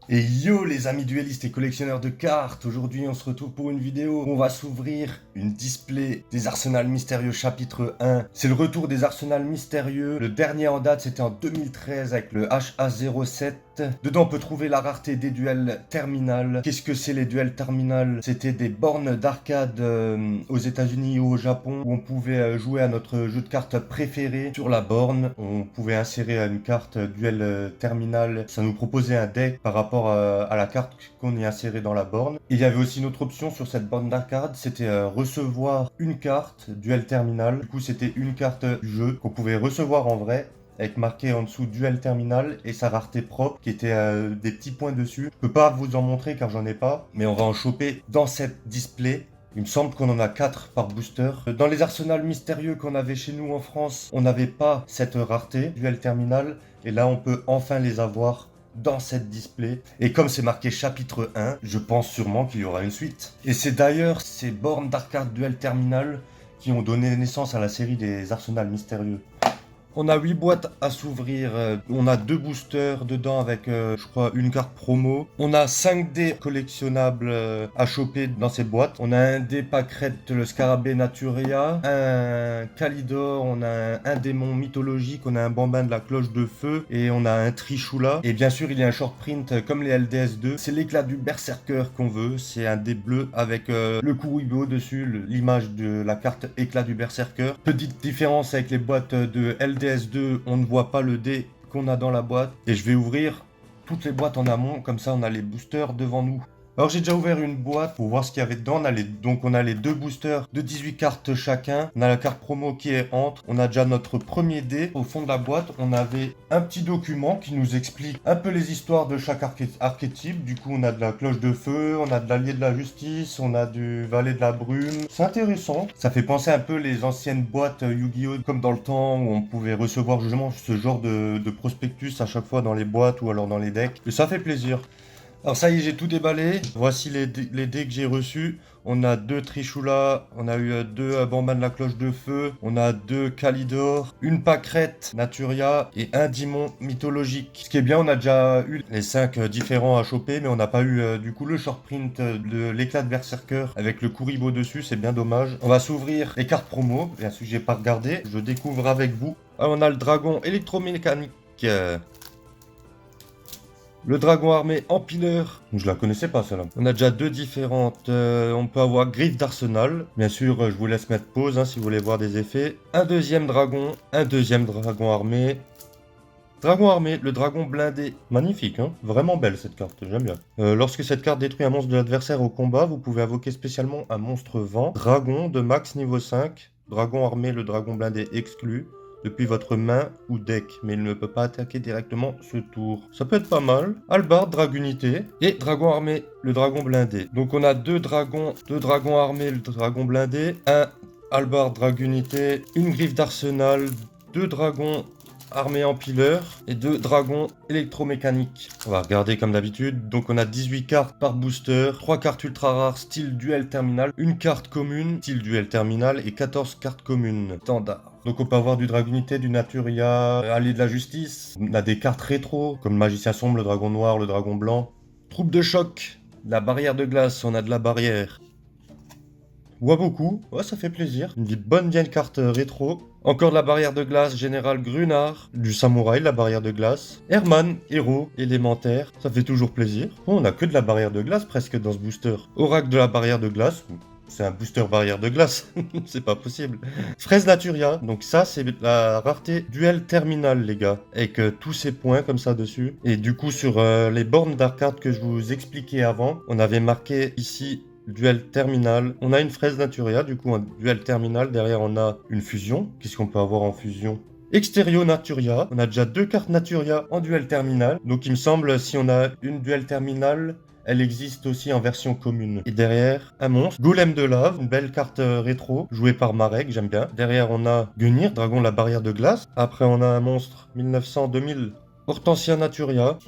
Et yo les amis duellistes et collectionneurs de cartes, aujourd'hui on se retrouve pour une vidéo où on va s'ouvrir une display des Arsenal Mystérieux chapitre 1. C'est le retour des Arsenal Mystérieux, le dernier en date c'était en 2013 avec le HA07. Dedans on peut trouver la rareté des duels terminal. Qu'est-ce que c'est les duels terminal? C'était des bornes d'arcade aux États-Unis ou au Japon où on pouvait jouer à notre jeu de cartes préféré sur la borne. On pouvait insérer une carte duel terminal, ça nous proposait un deck par rapport à la carte qu'on y insérait dans la borne. Et il y avait aussi une autre option sur cette borne d'arcade, c'était recevoir une carte duel terminal. Du coup c'était une carte du jeu qu'on pouvait recevoir en vrai, avec marqué en dessous duel terminal et sa rareté propre qui était des petits points dessus. Je peux pas vous en montrer car j'en ai pas, mais on va en choper dans cette display. Il me semble qu'on en a 4 par booster. Dans les arsenals mystérieux qu'on avait chez nous en France, on n'avait pas cette rareté duel terminal et là on peut enfin les avoir dans cette display. Et comme c'est marqué chapitre 1, je pense sûrement qu'il y aura une suite. Et c'est d'ailleurs ces bornes d'arcade duel terminal qui ont donné naissance à la série des arsenals mystérieux. On a 8 boîtes à s'ouvrir, on a 2 boosters dedans avec je crois une carte promo. On a 5 dés collectionnables à choper dans ces boîtes. On a un dé pâquerette, le scarabée Naturia, un Calidor, on a un démon mythologique, on a un bambin de la cloche de feu et on a un Trishula. Et bien sûr il y a un short print comme les LDS2. C'est l'éclat du berserker qu'on veut, c'est un dé bleu avec le Kuribo dessus, l'image de la carte éclat du berserker. Petite différence avec les boîtes de LDS2, on ne voit pas le dé qu'on a dans la boîte. Et je vais ouvrir toutes les boîtes en amont, comme ça on a les boosters devant nous. Alors j'ai déjà ouvert une boîte pour voir ce qu'il y avait dedans. Donc on a les 2 boosters de 18 cartes chacun. On a la carte promo qui est entre. On a déjà notre premier dé. Au fond de la boîte, on avait un petit document qui nous explique un peu les histoires de chaque archétype. Du coup, on a de la cloche de feu, on a de l'allié de la justice, on a du valet de la brume. C'est intéressant. Ça fait penser un peu les anciennes boîtes Yu-Gi-Oh! Comme dans le temps où on pouvait recevoir justement ce genre de prospectus à chaque fois dans les boîtes ou alors dans les decks. Et ça fait plaisir. Alors ça y est, j'ai tout déballé. Voici les dés que j'ai reçus. On a 2 Trishula, on a eu 2 bambins de la cloche de feu, on a 2 Calidor, une pâquerette Naturia et un démon mythologique. Ce qui est bien, on a déjà eu les 5 différents à choper, mais on n'a pas eu du coup le short print de l'éclat de Berserker avec le Kuribo dessus, c'est bien dommage. On va s'ouvrir les cartes promo, bien sûr j'ai pas regardé, je découvre avec vous. Alors, on a le dragon électromécanique. Le dragon armé empileur. Je la connaissais pas celle-là. On a déjà 2 différentes. On peut avoir griffe d'arsenal. Bien sûr, je vous laisse mettre pause si vous voulez voir des effets. Un deuxième dragon armé. Dragon armé, le dragon blindé. Magnifique, hein. Vraiment belle cette carte, j'aime bien. Lorsque cette carte détruit un monstre de l'adversaire au combat, vous pouvez invoquer spécialement un monstre vent. Dragon de max niveau 5. Dragon armé, le dragon blindé exclu depuis votre main ou deck, mais il ne peut pas attaquer directement ce tour. Ça peut être pas mal. Halberd, dragunité, et dragon armé, le dragon blindé. Donc on a 2 dragons armés, le dragon blindé, un Halberd dragunité, une griffe d'arsenal, 2 dragons armés empileurs et 2 dragons électromécaniques. On va regarder comme d'habitude. Donc on a 18 cartes par booster, 3 cartes ultra rares style duel terminal, une carte commune style duel terminal et 14 cartes communes standard. Donc on peut avoir du Dragunité, du Naturia, Allié de la Justice. On a des cartes rétro, comme le Magicien Sombre, le Dragon Noir, le Dragon Blanc. Troupe de choc, la barrière de glace, on a de la barrière. Waboku, ouais ça fait plaisir. Une bonne vieille carte rétro. Encore de la barrière de glace, Général Grunard, du Samouraï, la barrière de glace. Herman, héros, élémentaire, ça fait toujours plaisir. Oh, on a que de la barrière de glace presque dans ce booster. Oracle de la barrière de glace, c'est un booster barrière de glace, c'est pas possible. Fraise Naturia, donc ça c'est la rareté duel terminal les gars, avec tous ces points comme ça dessus. Et du coup sur les bornes d'arcade que je vous expliquais avant, on avait marqué ici duel terminal. On a une fraise Naturia, du coup un duel terminal, derrière on a une fusion. Qu'est-ce qu'on peut avoir en fusion? Extérieur Naturia, on a déjà 2 cartes Naturia en duel terminal. Donc il me semble si on a une duel terminal, elle existe aussi en version commune. Et derrière, un monstre, Golem de lave, une belle carte rétro, jouée par Marek, j'aime bien. Derrière, on a Gunir, dragon de la barrière de glace. Après, on a un monstre 1900-2000, Hortensia Naturia.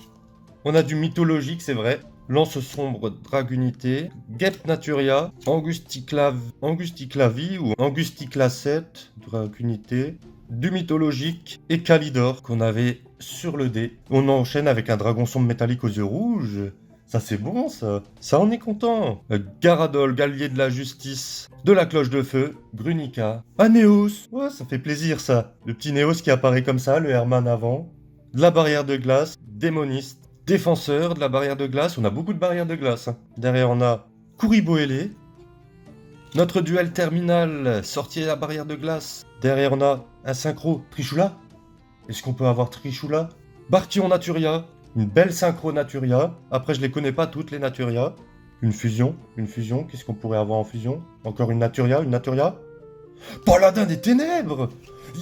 On a du mythologique, c'est vrai. Lance sombre, Dragunité. Gep Naturia, Angusticlavi ou Angusticlacet, Dragunité. du mythologique et Kalidor qu'on avait sur le dé. On enchaîne avec un dragon sombre métallique aux yeux rouges. Ça c'est bon ça. Ça on est content. Garadol, Gallier de la Justice, de la Cloche de Feu, Grunica, Anéos. Ouais, ça fait plaisir ça. Le petit Néos qui apparaît comme ça, le Herman avant. De la barrière de glace, Démoniste, Défenseur de la barrière de glace. On a beaucoup de barrières de glace. Hein. Derrière on a Kuriboele. Notre duel terminal, sorti de la barrière de glace. Derrière on a un synchro, Trishula. Est-ce qu'on peut avoir Trishula? Bartion Naturia, une belle synchro Naturia. Après je les connais pas toutes les Naturia. Une fusion, qu'est-ce qu'on pourrait avoir en fusion? Encore une Naturia, Paladin des Ténèbres.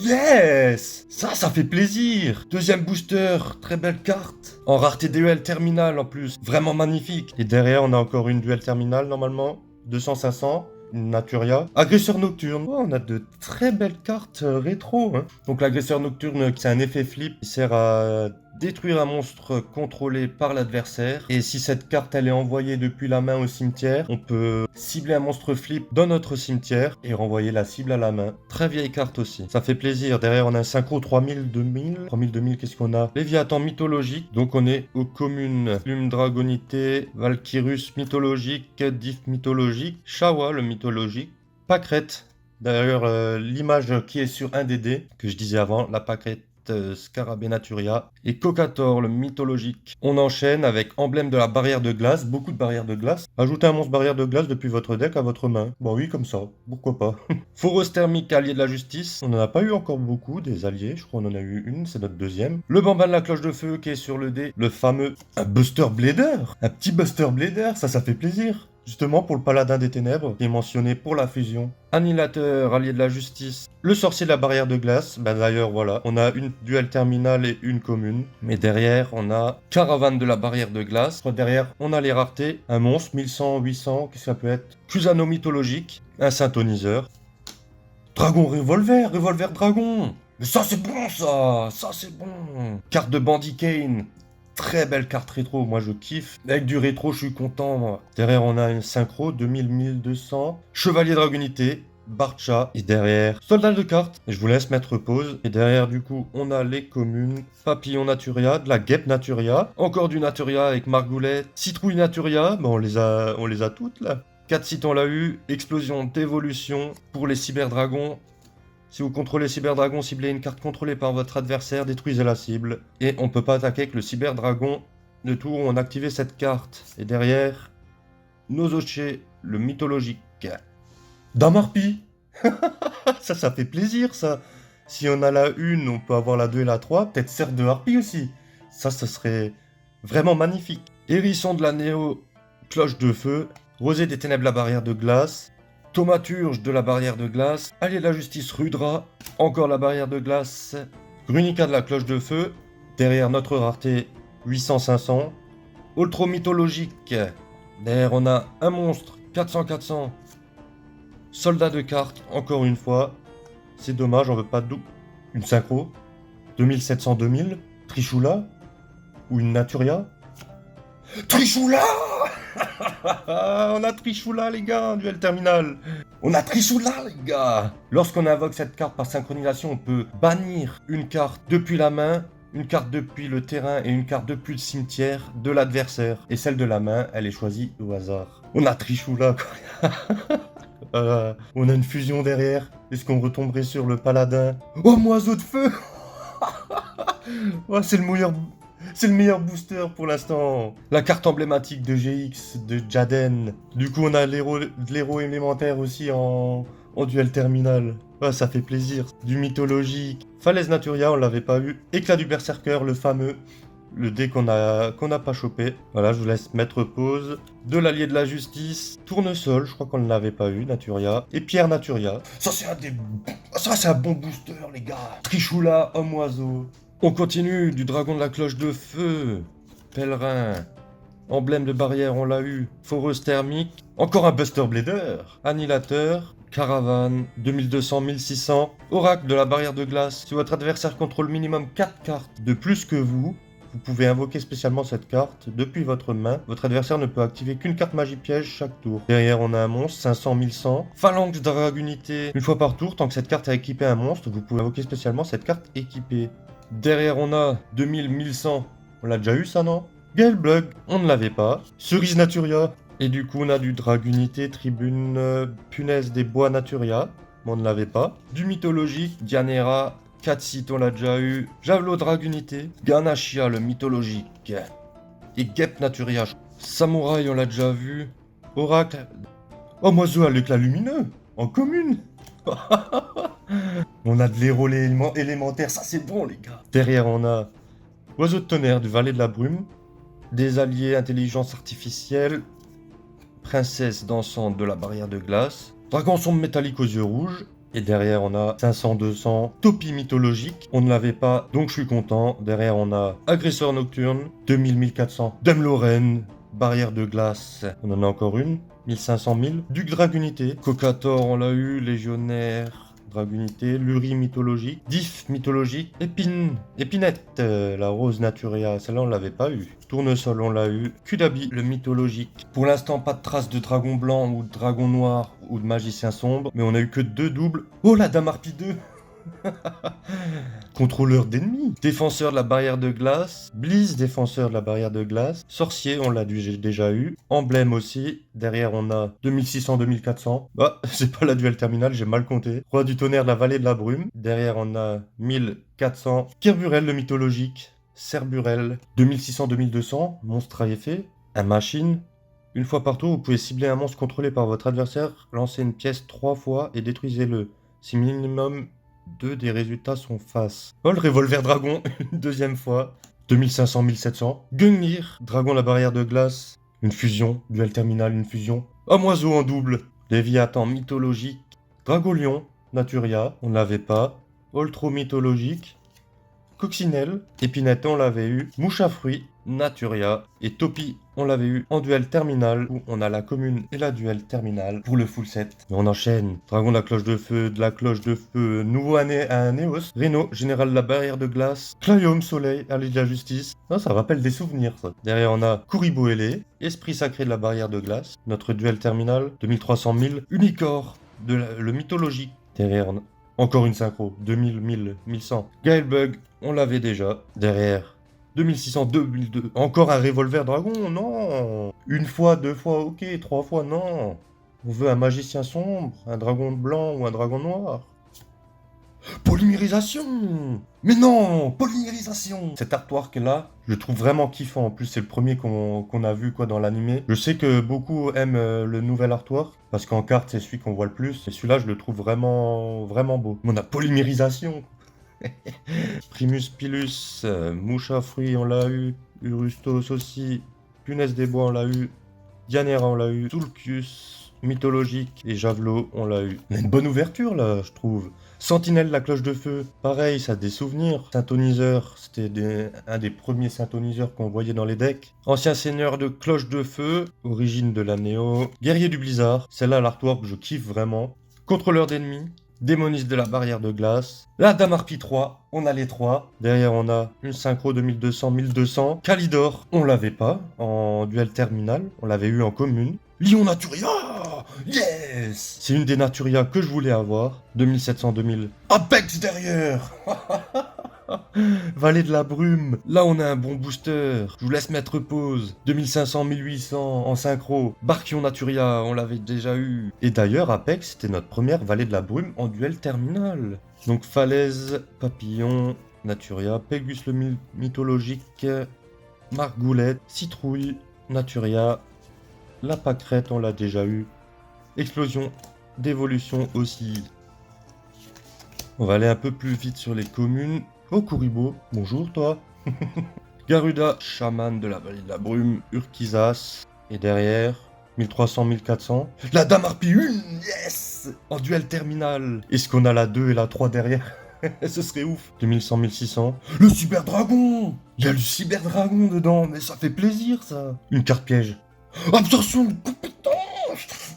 Yes! Ça fait plaisir. Deuxième booster, très belle carte. En rareté duel terminal en plus, vraiment magnifique. Et derrière on a encore une duel terminal normalement, 200-500. Une Naturia. Agresseur nocturne. Oh, on a de très belles cartes rétro. Hein. Donc l'agresseur nocturne, c'est un effet flip. Il sert à détruire un monstre contrôlé par l'adversaire. Et si cette carte elle est envoyée depuis la main au cimetière, on peut cibler un monstre flip dans notre cimetière et renvoyer la cible à la main. Très vieille carte aussi. Ça fait plaisir. Derrière on a un synchro 3000, 2000. 3000, 2000, qu'est-ce qu'on a? Léviathan mythologique. Donc on est aux communes. Plume Dragonité, Valkyrus mythologique, Diff mythologique, Shawa le mythologique, Pâquerette. D'ailleurs l'image qui est sur un des dés que je disais avant, la Pâquerette Scarabée Naturia et Cocator le mythologique. On enchaîne avec emblème de la barrière de glace, beaucoup de barrières de glace. Ajoutez un monstre barrière de glace depuis votre deck à votre main. Bon oui, comme ça, pourquoi pas. Foros thermique, allié de la justice. On n'en a pas eu encore beaucoup des alliés, je crois qu'on en a eu une, c'est notre deuxième. Le bambin de la cloche de feu qui est sur le dé, le fameux Buster Blader. Un petit Buster Blader, ça fait plaisir. Justement pour le paladin des ténèbres, qui est mentionné pour la fusion. Annihilateur, allié de la justice. Le sorcier de la barrière de glace. Ben d'ailleurs, voilà. On a une duel terminale et une commune. Mais derrière, on a caravane de la barrière de glace. Derrière, on a les raretés. Un monstre, 1100, 800, qu'est-ce que ça peut être? Cusano mythologique. Un synthoniseur. Dragon revolver, revolver dragon. Mais ça c'est bon ça c'est bon. Carte de Bandit Kane. Très belle carte rétro, moi je kiffe. Avec du rétro, je suis content, moi. Derrière, on a un synchro, 2000, 1200. Chevalier Dragonité, Barcha. Et derrière, soldat de cartes. Et je vous laisse mettre pause. Et derrière, du coup, on a les communes. Papillon Naturia, de la guêpe Naturia. Encore du Naturia avec Margoulette. Citrouille Naturia, ben on les a toutes, là. 4 sites, on l'a eu. Explosion d'évolution pour les cyberdragons. Si vous contrôlez Cyberdragon, ciblez une carte contrôlée par votre adversaire, détruisez la cible. Et on ne peut pas attaquer avec le Cyberdragon de tour où on a activé cette carte. Et derrière, Nozoche, le mythologique. Damarpi. Ça fait plaisir ça. Si on a la 1, on peut avoir la 2 et la 3. Peut-être Cerf de Harpie aussi. Ça serait vraiment magnifique. Hérisson de la Néo, Cloche de Feu. Rosée des Ténèbres, la barrière de glace. Thaumaturge de la barrière de glace, allié de la justice Rudra, encore la barrière de glace, Grunica de la cloche de feu, derrière notre rareté 800-500, Ultro mythologique, derrière on a un monstre 400-400, soldat de cartes, encore une fois, c'est dommage, on veut pas de une synchro, 2700-2000, Trishula, ou une Naturia, Trishula. On a Trishula les gars, duel terminal. On a Trishula les gars. Lorsqu'on invoque cette carte par synchronisation, on peut bannir une carte depuis la main, une carte depuis le terrain et une carte depuis le cimetière de l'adversaire. Et celle de la main, elle est choisie au hasard. On a Trishula quoi. On a une fusion derrière. Est-ce qu'on retomberait sur le paladin? Oh, oiseau de feu. Oh, c'est le meilleur booster pour l'instant. La carte emblématique de GX, de Jaden. Du coup, on a l'héros élémentaire aussi en duel terminal. Ouais, ça fait plaisir. Du mythologique. Falaise Naturia, on l'avait pas eu. Éclat du Berserker, le fameux. Le dé qu'on a pas chopé. Voilà, je vous laisse mettre pause. De l'allié de la justice. Tournesol, je crois qu'on ne l'avait pas eu, Naturia. Et Pierre Naturia. Ça, c'est un bon booster, les gars. Trishula, homme-oiseau. On continue, du dragon de la cloche de feu, pèlerin, emblème de barrière, on l'a eu, foreuse thermique, encore un Buster Blader, annihilateur, caravane, 2200, 1600, oracle de la barrière de glace. Si votre adversaire contrôle minimum 4 cartes de plus que vous, vous pouvez invoquer spécialement cette carte depuis votre main. Votre adversaire ne peut activer qu'une carte magie piège chaque tour. Derrière, on a un monstre, 500, 1100. Phalanx Dragunité. Une fois par tour, tant que cette carte a équipé un monstre, vous pouvez invoquer spécialement cette carte équipée. Derrière, on a 2000, 1100. On l'a déjà eu, ça, non? Galebug, on ne l'avait pas. Cerise Naturia. Et du coup, on a du Dragunité, Tribune, Punaise des Bois Naturia. On ne l'avait pas. Du mythologique, Dianera, Katsit, on l'a déjà eu. Javelot Dragunité, Ganachia, le mythologique. Et Gep Naturia. Samouraï, on l'a déjà vu. Oracle. Oh, Moiseau à l'éclat lumineux, en commune. On a de l'héros élémentaire, ça c'est bon les gars. Derrière, on a Oiseau de tonnerre du Valet de la Brume. Des alliés intelligence artificielle. Princesse dansante de la barrière de glace. Dragon sombre métallique aux yeux rouges. Et derrière, on a 500, 200. Topie mythologique. On ne l'avait pas, donc je suis content. Derrière, on a Agresseur nocturne. 2000, 1400. Dame Lorraine. Barrière de glace. On en a encore une. 1500, 1000. Duc Dragunité. Cocator, on l'a eu. Légionnaire. Dragunité, Lurie mythologique, Diff mythologique, Épinette, la rose naturia, celle-là on l'avait pas eu. Tournesol on l'a eu, Kudabi le mythologique. Pour l'instant pas de traces de dragon blanc ou de dragon noir ou de magicien sombre, mais on a eu que 2 doubles. Oh la Dame Harpie 2. Contrôleur d'ennemis, défenseur de la barrière de glace, Blizz, défenseur de la barrière de glace, sorcier, on l'a déjà eu, emblème aussi, derrière on a 2600, 2400, bah c'est pas la duel terminale, j'ai mal compté, roi du tonnerre de la vallée de la brume, derrière on a 1400, Kerburel le mythologique, Cerburel, 2600, 2200, monstre à effet, un machine. Une fois par tour, vous pouvez cibler un monstre contrôlé par votre adversaire, lancer une pièce 3 fois et détruisez-le. Si minimum 2 des résultats sont face. Oh, le revolver dragon, une deuxième fois. 2500, 1700. Gungnir, dragon la barrière de glace. Une fusion, duel terminal, une fusion. Homme oiseau en double. Léviathan mythologique. Dragolion, Naturia, on ne l'avait pas. Oltro mythologique. Coccinelle, Épinette, on l'avait eu. Mouche à fruits, Naturia. Et Topi, on l'avait eu en duel terminal, où on a la commune et la duel terminal pour le full set. Et on enchaîne. Dragon de la cloche de feu, nouveau à Néos. Reno, général de la barrière de glace. Clayome Soleil, allié de la justice. Ah, ça rappelle des souvenirs, ça. Derrière, on a Kuribo Ailé, esprit sacré de la barrière de glace. Notre duel terminal, 2300 000. Unicor, le mythologique. Derrière, on a encore une synchro, 2000, 1000, 1100. Gaelbug, on l'avait déjà. Derrière, 2600, 2002. Encore un revolver dragon, non. Une fois, 2 fois, ok. 3 fois, non. On veut un magicien sombre, un dragon blanc ou un dragon noir. Polymérisation. Mais non, polymérisation. Cet artwork là, je le trouve vraiment kiffant. En plus, c'est le premier qu'on a vu quoi dans l'animé. Je sais que beaucoup aiment le nouvel artwork parce qu'en carte c'est celui qu'on voit le plus. Et celui-là, je le trouve vraiment beau. Mais on a polymérisation. Primus Pilus, Mouche à fruits, on l'a eu. Urustos aussi. Punaise des bois, on l'a eu. Dianera, on l'a eu. Tulcius, mythologique. Et Javelot, on l'a eu. On a une bonne ouverture là, je trouve. Sentinelle, la cloche de feu. Pareil, ça a des souvenirs. Synthoniseur, c'était un des premiers synthoniseurs qu'on voyait dans les decks. Ancien seigneur de cloche de feu. Origine de la Néo. Guerrier du blizzard. Celle-là, l'artwork, je kiffe vraiment. Contrôleur d'ennemis. Démoniste de la barrière de glace. La Dame Harpie 3, on a les 3. Derrière, on a une synchro de 1200, 1200. Calidor, on l'avait pas en duel terminal. On l'avait eu en commune. Lion Naturia, yes. C'est une des Naturia que je voulais avoir. 2700, 2000. Apex derrière. Vallée de la brume. Là, on a un bon booster. Je vous laisse mettre pause. 2500, 1800 en synchro. Barkion Naturia, on l'avait déjà eu. Et d'ailleurs, Apex, c'était notre première Vallée de la brume en duel terminal. Donc, Falaise, Papillon, Naturia, Pégus le mythologique, Margoulette, Citrouille, Naturia, la pâquerette, on l'a déjà eu. Explosion d'évolution aussi. On va aller un peu plus vite sur les communes. Oh, Kuribo, bonjour toi. Garuda, chaman de la vallée de la brume, Urkizas. Et derrière, 1300, 1400. La Dame Harpie 1, yes. En duel terminal. Est-ce qu'on a la 2 et la 3 derrière? Ce serait ouf. 2100, 1600. Le Cyber Dragon. Il y a le Cyber Dragon dedans, mais ça fait plaisir ça. Une carte piège. Absorption de compétence.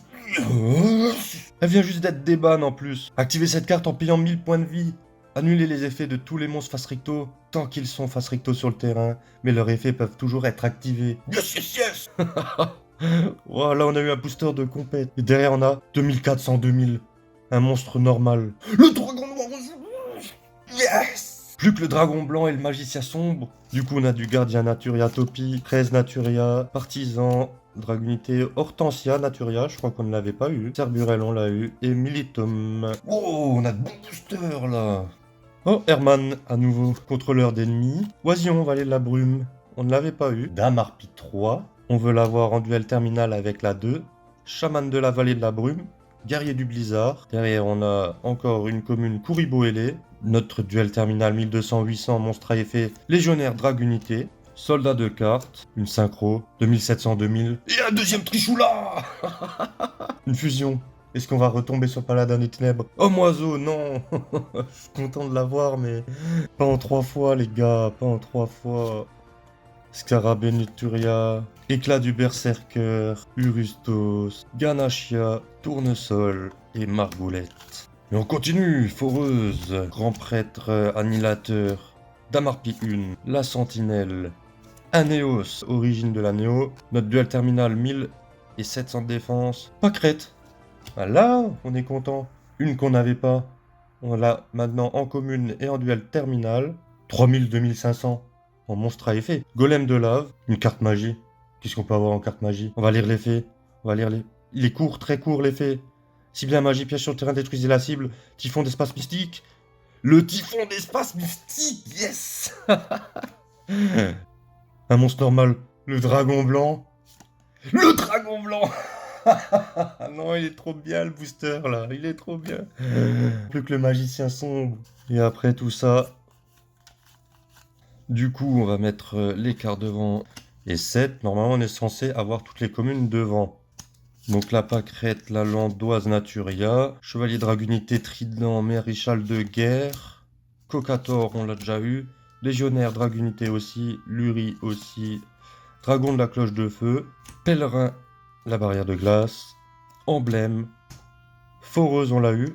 Elle vient juste d'être débanne en plus. Activez cette carte en payant 1000 points de vie. Annuler les effets de tous les monstres face recto tant qu'ils sont face recto sur le terrain, mais leurs effets peuvent toujours être activés. Yes, yes, yes. Voilà, on a eu un booster de compète. Et derrière, on a 2400-2000. Un monstre normal. Le dragon noir rouge. Yes. Plus que le dragon blanc et le magicien sombre. Du coup, on a du gardien Naturia Topi, 13 Naturia, partisan, Dragunité, Hortensia Naturia, je crois qu'on ne l'avait pas eu. Cerburel, on l'a eu. Et Militum. Oh, on a de bons boosters là. Oh, Herman, à nouveau, contrôleur d'ennemis. Oisillon, Vallée de la Brume, on ne l'avait pas eu. Dame Harpie 3, on veut l'avoir en duel terminal avec la 2. Chaman de la Vallée de la Brume, Guerrier du Blizzard. Derrière, on a encore une commune Kuriboele. Notre duel terminal 1200-800, monstre à effet, Légionnaire Dragunité. Soldat de cartes, une synchro, 2700-2000. Et un deuxième Trichoula. Une fusion. Est-ce qu'on va retomber sur Paladin des Ténèbres? Oh, Moiseau, non. Je suis content de l'avoir, mais pas en 3 fois, les gars, pas en 3 fois. Scarabée Nituria, Éclat du Berserker, Urustos, Ganachia, Tournesol et Margoulette. Et on continue, Foreuse, Grand Prêtre Annihilateur, Damarpi 1, La Sentinelle, Anéos, origine de la Néo, notre duel terminal 1000 et 700 de défense, Pâquerette. Ah là, on est content. Une qu'on n'avait pas. On l'a maintenant en commune et en duel terminal. 3000-2500 en monstre à effet. Golem de lave, une carte magie. Qu'est-ce qu'on peut avoir en carte magie? On va lire l'effet. On va lire les... Il est court, très court l'effet. Cible un magie, piège sur le terrain, détruisez la cible. Typhon d'espace mystique. Le typhon d'espace mystique, yes. Un monstre normal, le dragon blanc. Le dragon blanc. Non, il est trop bien le booster là, il est trop bien. Plus que le magicien sombre. Et après tout ça, du coup, on va mettre les cartes devant et 7. Normalement, on est censé avoir toutes les communes devant. Donc la Pâquerette, la Landoise Naturia, Chevalier Dragunité, Trident, Maréchal de guerre, Cocator, on l'a déjà eu, Légionnaire Dragunité aussi, Luri aussi, Dragon de la Cloche de Feu, Pèlerin, la Barrière de Glace, Emblème, Foreuse, on l'a eu,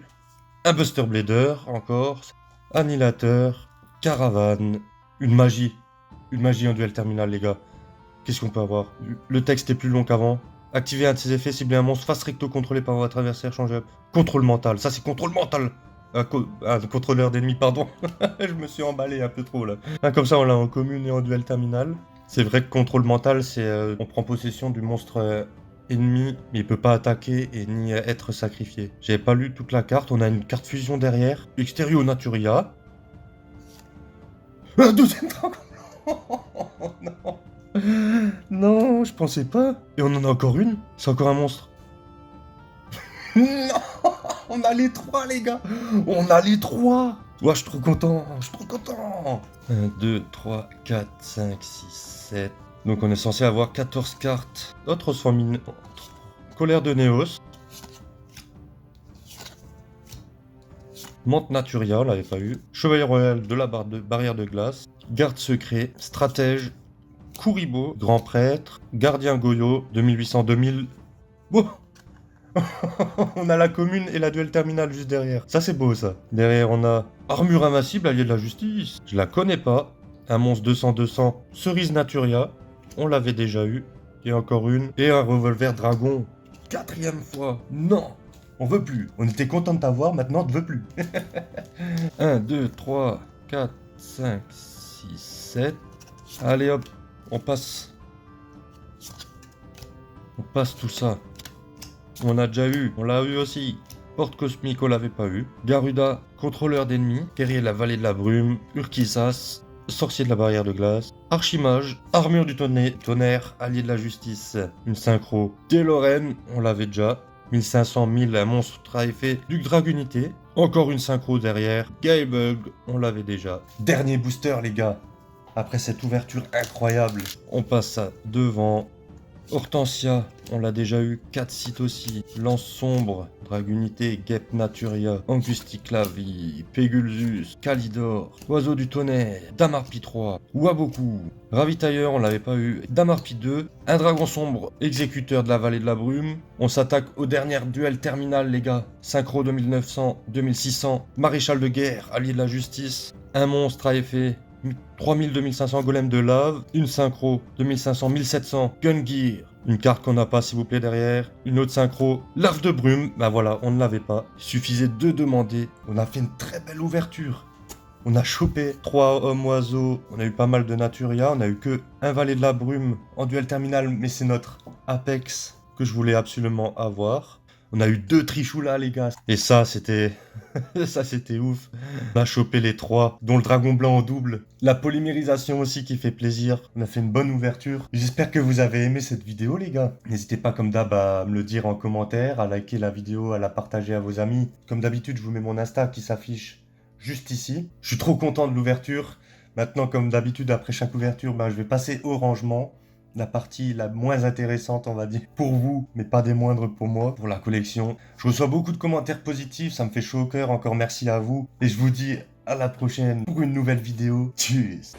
un Buster Blader encore, Annihilateur, Caravane, une magie en duel terminal, les gars. Qu'est-ce qu'on peut avoir? Le texte est plus long qu'avant. Activez un de ses effets, ciblez un monstre face recto contrôlé par votre adversaire, changez up. Contrôle mental, ça c'est contrôle mental. Contrôleur d'ennemis, pardon. Je me suis emballé un peu trop là. Comme ça, on l'a en commune et en duel terminal. C'est vrai que contrôle mental, c'est on prend possession du monstre ennemi, mais il peut pas attaquer et ni être sacrifié. J'avais pas lu toute la carte, on a une carte fusion derrière. Extérieur Naturia. Un deuxième dragon. Non. Non, je pensais pas. Et on en a encore une. C'est encore un monstre. Non, on a les 3, les gars. On a les 3. Ouais, je suis trop content. 1, 2, 3, 4, 5, 6, 7. Donc on est censé avoir 14 cartes. Transformine. Colère de Néos. Mante Naturia, on l'avait pas eu. Chevalier Royal de la Barrière de Glace. Garde secret. Stratège. Kuribo. Grand Prêtre. Gardien Goyo. 2800-2000. Bon. On a la commune et la duel terminal juste derrière. Ça c'est beau ça. Derrière on a Armure invincible, allié de la justice. Je la connais pas. Un monstre 200-200. Cerise Naturia. On l'avait déjà eu. Et encore une. Et un revolver dragon. 4e fois. Non. On veut plus. On était content de t'avoir, maintenant on ne veut plus. 1, 2, 3, 4, 5, 6, 7. Allez hop. On passe. On passe tout ça. On a déjà eu, on l'a eu aussi. Porte cosmique, on l'avait pas eu. Garuda, contrôleur d'ennemis. Guerrier de la vallée de la brume. Urkisas, sorcier de la barrière de glace. Archimage, armure du tonnerre, allié de la justice. Une synchro. Déloren, on l'avait déjà. 1500-1000, un monstre à effet. Duc Dragunité. Encore une synchro derrière. Gaebug, on l'avait déjà. Dernier booster, les gars. Après cette ouverture incroyable, on passe à devant. Hortensia, on l'a déjà eu. 4 sites aussi. Lance sombre, Dragunité, Guêpe Naturia, Angusticlavi, Pégulzus, Calidor, Oiseau du tonnerre, Damarpi 3, Waboku. Ravitailleur, on l'avait pas eu. Damarpi 2, un dragon sombre, exécuteur de la vallée de la brume. On s'attaque au dernier duel terminal, les gars. Synchro 2900, 2600, Maréchal de guerre, allié de la justice. Un monstre à effet. 3000-2500 golems de lave, une synchro 2500-1700 gun gear, une carte qu'on n'a pas s'il vous plaît derrière, une autre synchro lave de brume, bah voilà on ne l'avait pas, il suffisait de demander, on a fait une très belle ouverture. On a chopé 3 hommes oiseaux, on a eu pas mal de Naturia, on a eu que un valet de la brume en duel terminal, mais c'est notre Apex que je voulais absolument avoir. On a eu 2 Trichoula les gars, et ça c'était ça c'était ouf. On a chopé les 3, dont le dragon blanc en double. La polymérisation aussi qui fait plaisir. On a fait une bonne ouverture. J'espère que vous avez aimé cette vidéo les gars. N'hésitez pas comme d'hab à me le dire en commentaire, à liker la vidéo, à la partager à vos amis. Comme d'habitude je vous mets mon Insta qui s'affiche juste ici. Je suis trop content de l'ouverture. Maintenant comme d'habitude après chaque ouverture, je vais passer au rangement. La partie la moins intéressante, on va dire, pour vous, mais pas des moindres pour moi, pour la collection. Je reçois beaucoup de commentaires positifs, ça me fait chaud au cœur, encore merci à vous. Et je vous dis à la prochaine pour une nouvelle vidéo. Tchuss.